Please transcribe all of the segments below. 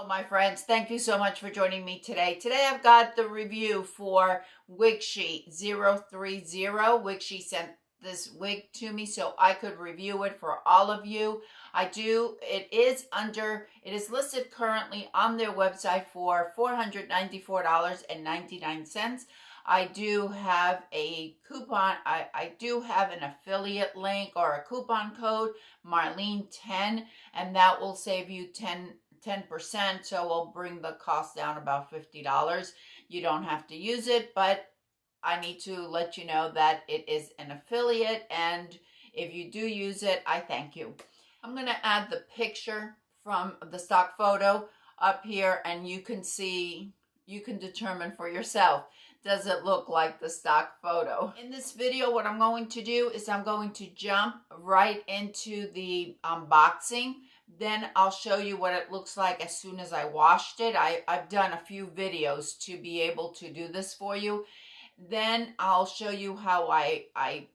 Hello, my friends. Thank you so much for joining me today. Today I've got the review for Wigsheet 030. Wigsheet sent this wig to me so I could review it for all of you. It is listed currently on their website for $494.99. I do have a coupon. I do have an affiliate link or a coupon code, Marlene10, and that will save you 10%, so we'll bring the cost down about $50. You don't have to use it, but I need to let you know that it is an affiliate, and if you do use it, I thank you. I'm going to add the picture from the stock photo up here, and you can determine for yourself. Does it look like the stock photo? In this video, what I'm going to do is I'm going to jump right into the unboxing. Then I'll show you what it looks like as soon as I washed it. I've done a few videos to be able to do this for you. Then I'll show you how I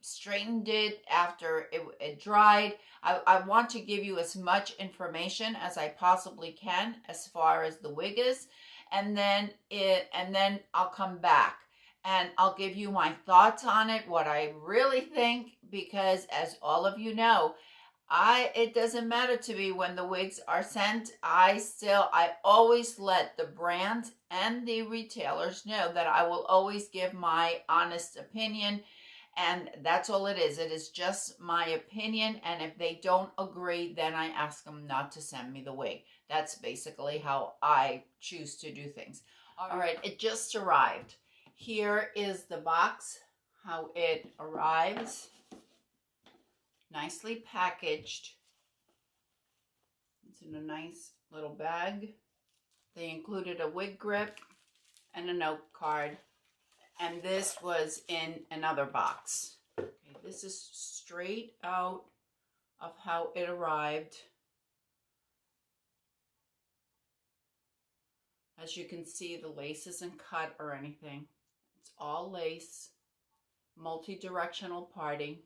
straightened it after it dried. I want to give you as much information as I possibly can as far as the wig is. And then I'll come back and I'll give you my thoughts on it, what I really think, because as all of you know, it doesn't matter to me when the wigs are sent. I always let the brand and the retailers know that I will always give my honest opinion, and that's all it is. It is just my opinion, and if they don't agree, then I ask them not to send me the wig. That's basically how I choose to do things. All right, it just arrived. Here is the box, how it arrives. Nicely packaged. It's in a nice little bag. They included a wig grip and a note card. And this was in another box. Okay, this is straight out of how it arrived. As you can see, the lace isn't cut or anything. It's all lace, multi-directional parting.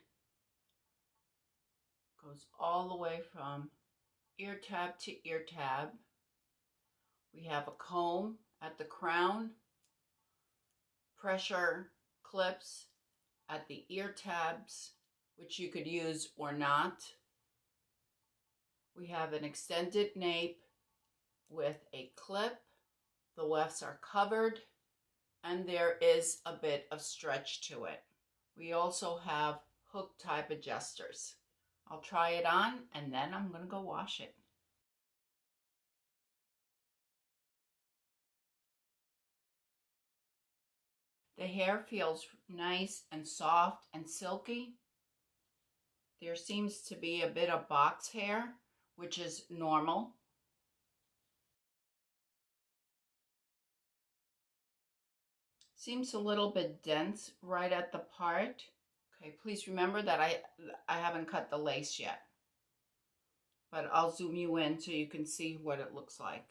Goes all the way from ear tab to ear tab. We have a comb at the crown, pressure clips at the ear tabs, which you could use or not. We have an extended nape with a clip. The wefts are covered, and there is a bit of stretch to it. We also have hook type adjusters. I'll try it on and then I'm going to go wash it. The hair feels nice and soft and silky. There seems to be a bit of box hair, which is normal. Seems a little bit dense right at the part. Okay, please remember that I haven't cut the lace yet, but I'll zoom you in so you can see what it looks like.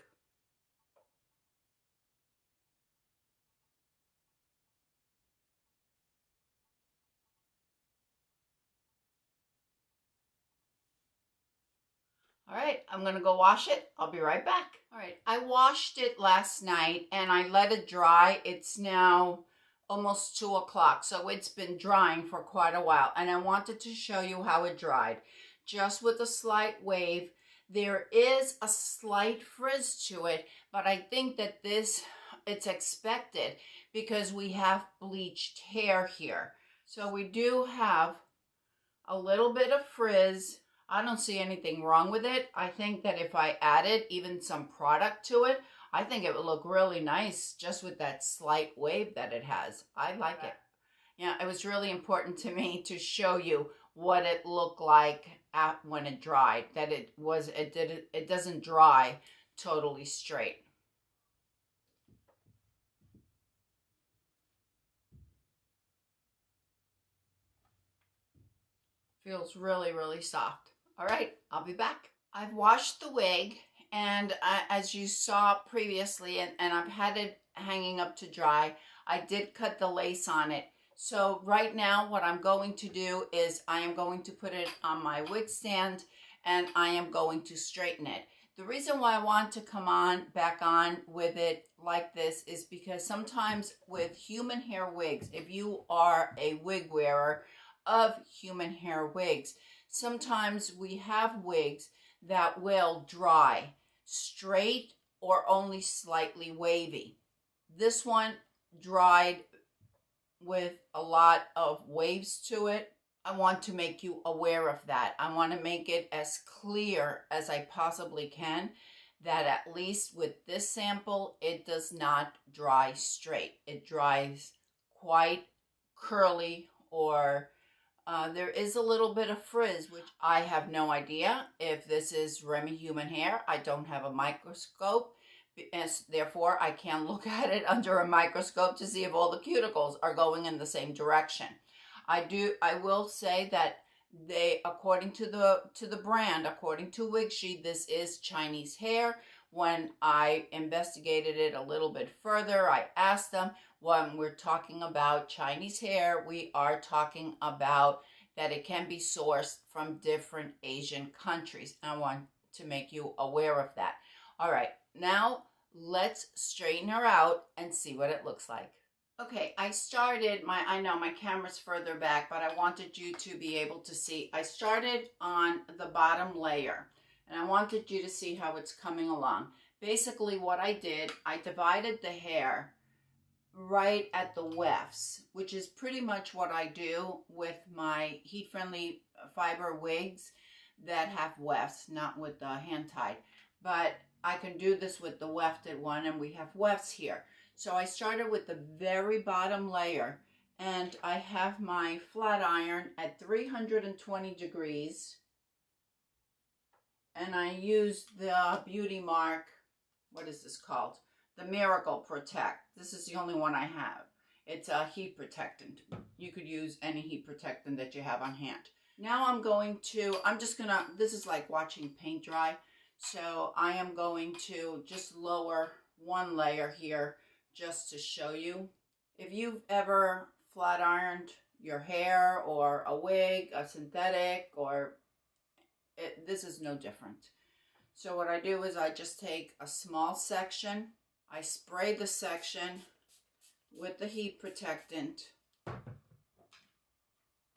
All right, I'm gonna go wash it. I'll be right back. All right, I washed it last night and I let it dry. It's now almost 2 o'clock, so it's been drying for quite a while, and I wanted to show you how it dried. Just with a slight wave. There is a slight frizz to it, but I think that it's expected because we have bleached hair here. So we do have a little bit of frizz. I don't see anything wrong with it. I think that if I added even some product to it, I think it would look really nice just with that slight wave that it has. I like it. Yeah, it was really important to me to show you what it looked like when it dried. That it doesn't dry totally straight. Feels really, really soft. All right, I'll be back. I've washed the wig, and as you saw previously, and I've had it hanging up to dry, I did cut the lace on it. So right now what I'm going to do is I am going to put it on my wig stand and I am going to straighten it. The reason why I want to come on back on with it like this is because sometimes with human hair wigs, if you are a wig wearer of human hair wigs, sometimes we have wigs that will dry straight or only slightly wavy. This one dried with a lot of waves to it. I want to make you aware of that. I want to make it as clear as I possibly can that at least with this sample, it does not dry straight. It dries quite curly, or there is a little bit of frizz, which I have no idea if this is Remy human hair. I don't have a microscope. Therefore, I can look at it under a microscope to see if all the cuticles are going in the same direction. I will say that they, according to the brand, according to Wigsheet, this is Chinese hair. When I investigated it a little bit further, I asked them, when we're talking about Chinese hair, we are talking about that it can be sourced from different Asian countries. I want to make you aware of that. All right, now let's straighten her out and see what it looks like. Okay, I know my camera's further back, but I wanted you to be able to see. I started on the bottom layer, and I wanted you to see how it's coming along. Basically, what I did, I divided the hair right at the wefts, which is pretty much what I do with my heat-friendly fiber wigs that have wefts, not with the hand-tied. But I can do this with the wefted one, and we have wefts here. So I started with the very bottom layer, and I have my flat iron at 320 degrees, and I used the Beauty Mark, what is this called? The Miracle Protect. This is the only one I have. It's a heat protectant. You could use any heat protectant that you have on hand. Now this is like watching paint dry. So I am going to just lower one layer here just to show you. If you've ever flat ironed your hair or a wig, a synthetic, this is no different. So what I do is I just take a small section, I spray the section with the heat protectant,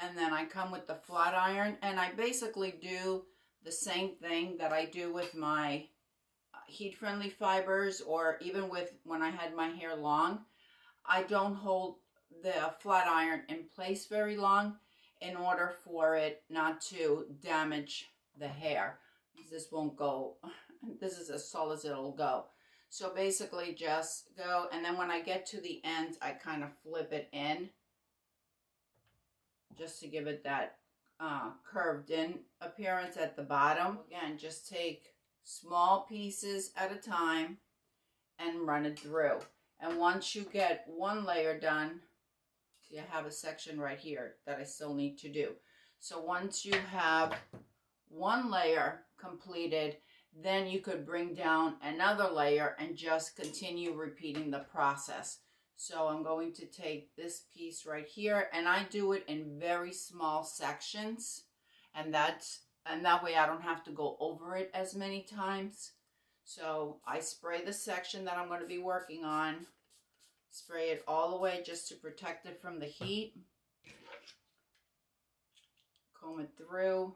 and then I come with the flat iron, and I basically do the same thing that I do with my heat-friendly fibers, or even with when I had my hair long. I don't hold the flat iron in place very long in order for it not to damage the hair. This won't go, this is as tall as it'll go. So basically just go, and then when I get to the end, I kind of flip it in just to give it that curved in appearance at the bottom. Again, just take small pieces at a time and run it through. And once you get one layer done, see, I have a section right here that I still need to do. So once you have one layer completed, then you could bring down another layer and just continue repeating the process. So I'm going to take this piece right here, and I do it in very small sections, and that way I don't have to go over it as many times. So I spray the section that I'm going to be working on, spray it all the way just to protect it from the heat. Comb it through.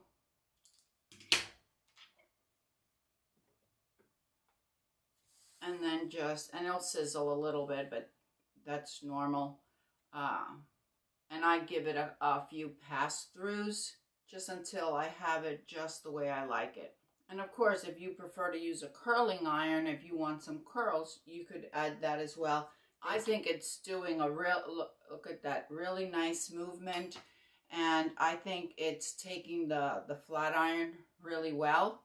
And then and it'll sizzle a little bit, but that's normal. And I give it a few pass-throughs just until I have it just the way I like it. And of course, if you prefer to use a curling iron, if you want some curls, you could add that as well. I think it's doing a look at that, really nice movement. And I think it's taking the flat iron really well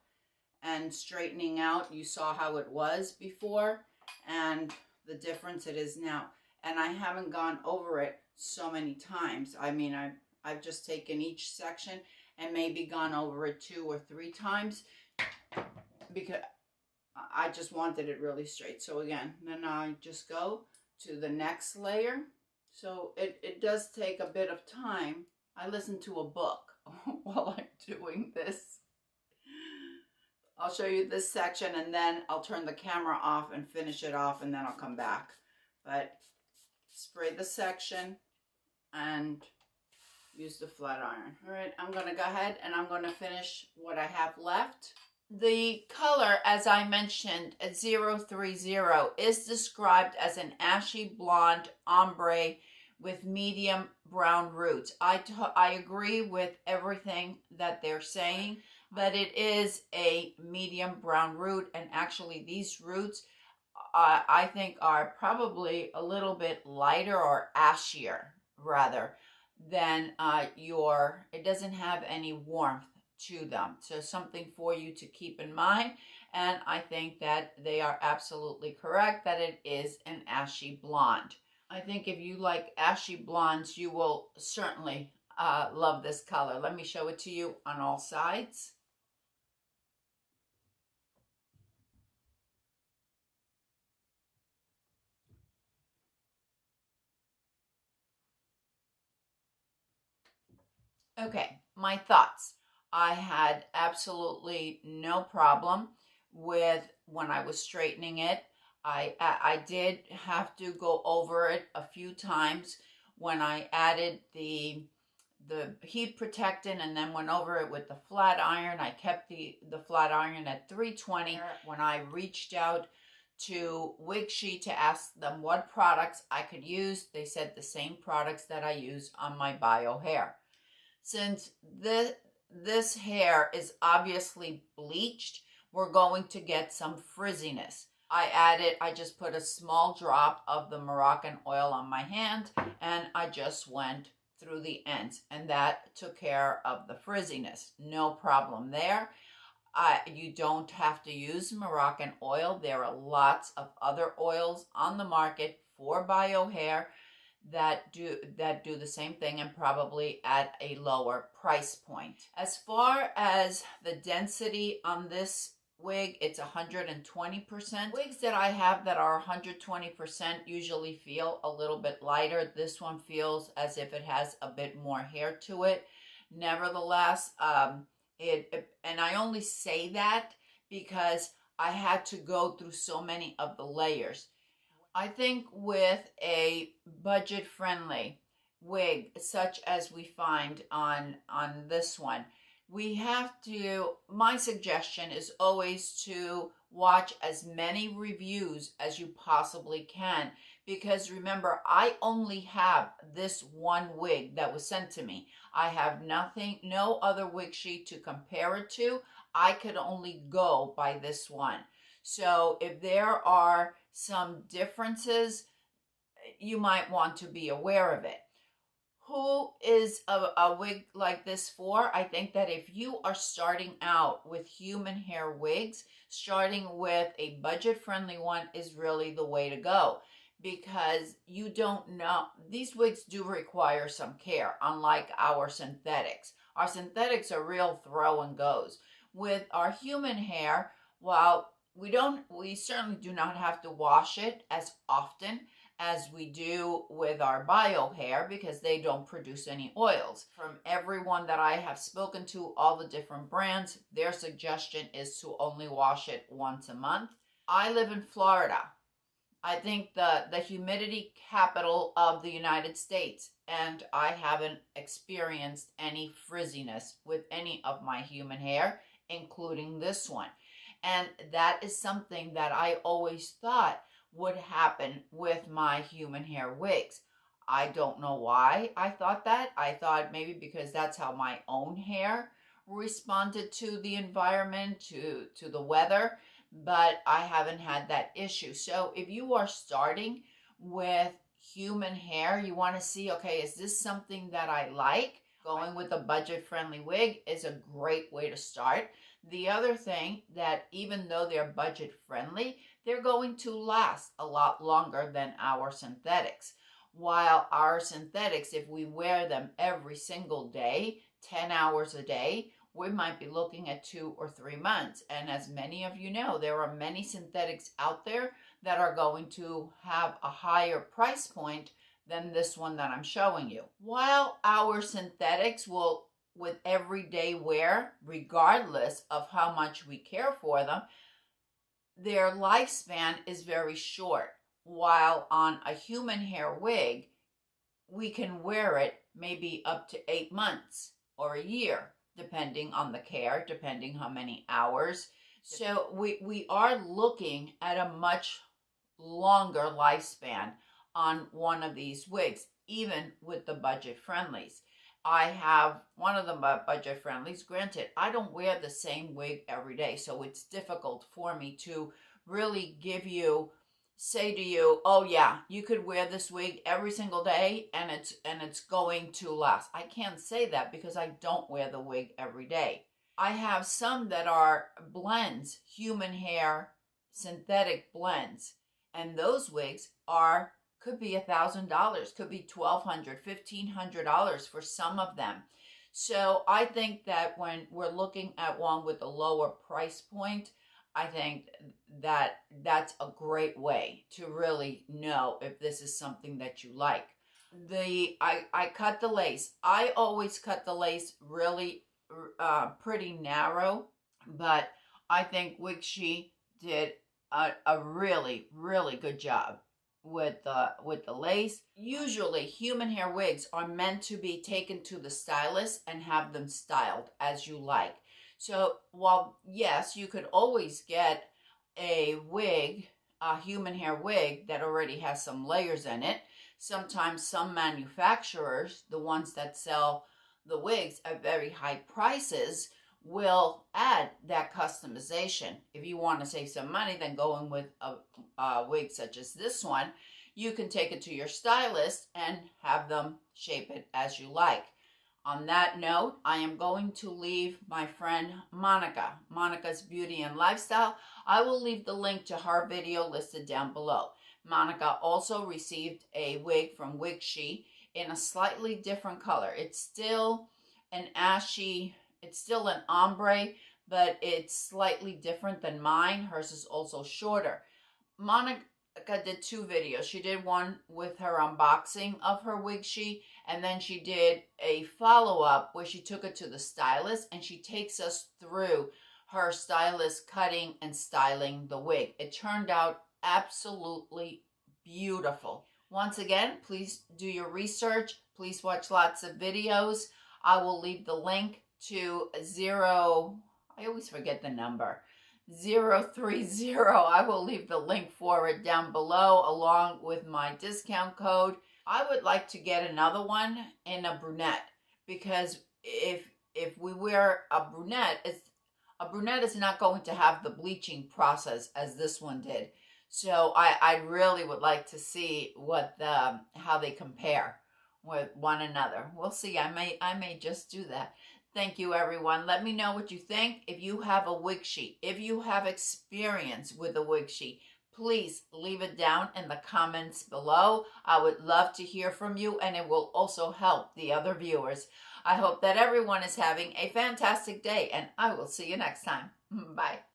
and straightening out. You saw how it was before and the difference it is now. And I haven't gone over it so many times. I mean, I've just taken each section and maybe gone over it 2 or 3 times because I just wanted it really straight. So again, then I just go to the next layer. So it does take a bit of time. I listen to a book while I'm doing this. I'll show you this section and then I'll turn the camera off and finish it off and then I'll come back. But spray the section and use the flat iron. All right, I'm gonna go ahead and I'm gonna finish what I have left. The color, as I mentioned, at 030 is described as an ashy blonde ombre with medium brown roots. I agree with everything that they're saying, but it is a medium brown root, and actually these roots I think are probably a little bit lighter or ashier rather than it doesn't have any warmth to them. So something for you to keep in mind. And I think that they are absolutely correct that it is an ashy blonde. I think if you like ashy blondes, you will certainly love this color. Let me show it to you on all sides. Okay, my thoughts. I had absolutely no problem with when I was straightening it. I did have to go over it a few times when I added the heat protectant and then went over it with the flat iron. I kept the flat iron at 320. When I reached out to WigShe to ask them what products I could use, they said the same products that I use on my bio hair. Since this hair is obviously bleached, we're going to get some frizziness. I just put a small drop of the Moroccan oil on my hand and I just went through the ends and that took care of the frizziness. No problem there. You don't have to use Moroccan oil. There are lots of other oils on the market for bio hair that do the same thing and probably at a lower price point. As far as the density on this wig, it's 120%. Wigs that I have that are 120% usually feel a little bit lighter. This one feels as if it has a bit more hair to it. Nevertheless, and I only say that because I had to go through so many of the layers. I think with a budget-friendly wig, such as we find on this one, we have to, my suggestion is always to watch as many reviews as you possibly can. Because remember, I only have this one wig that was sent to me. I have no other wig sheet to compare it to. I could only go by this one. So if there are some differences, you might want to be aware of it. Who is a wig like this for? I think that if you are starting out with human hair wigs, starting with a budget-friendly one is really the way to go, because you don't know, these wigs do require some care, unlike our synthetics. Our synthetics are real throw and goes. With our human hair, while we certainly do not have to wash it as often as we do with our bio hair because they don't produce any oils. From everyone that I have spoken to, all the different brands, their suggestion is to only wash it once a month. I live in Florida. I think the humidity capital of the United States, and I haven't experienced any frizziness with any of my human hair, including this one. And that is something that I always thought would happen with my human hair wigs. I don't know why I thought that. I thought maybe because that's how my own hair responded to the environment, to the weather, but I haven't had that issue. So if you are starting with human hair, you want to see, okay, is this something that I like? Going with a budget-friendly wig is a great way to start. The other thing that even though they're budget friendly, they're going to last a lot longer than our synthetics. While our synthetics, if we wear them every single day, 10 hours a day, we might be looking at 2 or 3 months. And as many of you know, there are many synthetics out there that are going to have a higher price point than this one that I'm showing you. While our synthetics will with everyday wear, regardless of how much we care for them, their lifespan is very short. While on a human hair wig, we can wear it maybe up to 8 months or a year, depending on the care, depending how many hours. So we are looking at a much longer lifespan on one of these wigs, even with the budget friendlies. I have one of the budget friendlies. Granted, I don't wear the same wig every day, so it's difficult for me to really say to you, oh yeah, you could wear this wig every single day and it's going to last. I can't say that because I don't wear the wig every day. I have some that are blends, human hair, synthetic blends, and those wigs could be $1,000, could be $1,200, $1,500 for some of them. So I think that when we're looking at one with a lower price point, I think that that's a great way to really know if this is something that you like. I cut the lace. I always cut the lace really pretty narrow, but I think Wigshi did a really good job with the lace. Usually human hair wigs are meant to be taken to the stylist and have them styled as you like. So while yes, you could always get a wig, a human hair wig that already has some layers in it, sometimes some manufacturers, the ones that sell the wigs at very high prices, will add that customization. If you want to save some money, then going with a wig such as this one, you can take it to your stylist and have them shape it as you like. On that note, I am going to leave my friend Monica's Beauty and Lifestyle. I will leave the link to her video listed down below. Monica also received a wig from Wigshi in a slightly different color. It's still an ashy, it's still an ombre, but it's slightly different than mine. Hers is also shorter. Monica did two videos. She did one with her unboxing of her Wigshi, and then she did a follow-up where she took it to the stylist and she takes us through her stylist cutting and styling the wig. It turned out absolutely beautiful. Once again, please do your research. Please watch lots of videos. I will leave the link to I always forget the number, 030. I will leave the link for it down below along with my discount code. I would like to get another one in a brunette, because if we wear a brunette is not going to have the bleaching process as this one did. So I really would like to see how they compare with one another. We'll see. I may just do that. Thank you, everyone. Let me know what you think. If you have a Wigshi, if you have experience with a Wigshi, please leave it down in the comments below. I would love to hear from you, and it will also help the other viewers. I hope that everyone is having a fantastic day, and I will see you next time. Bye.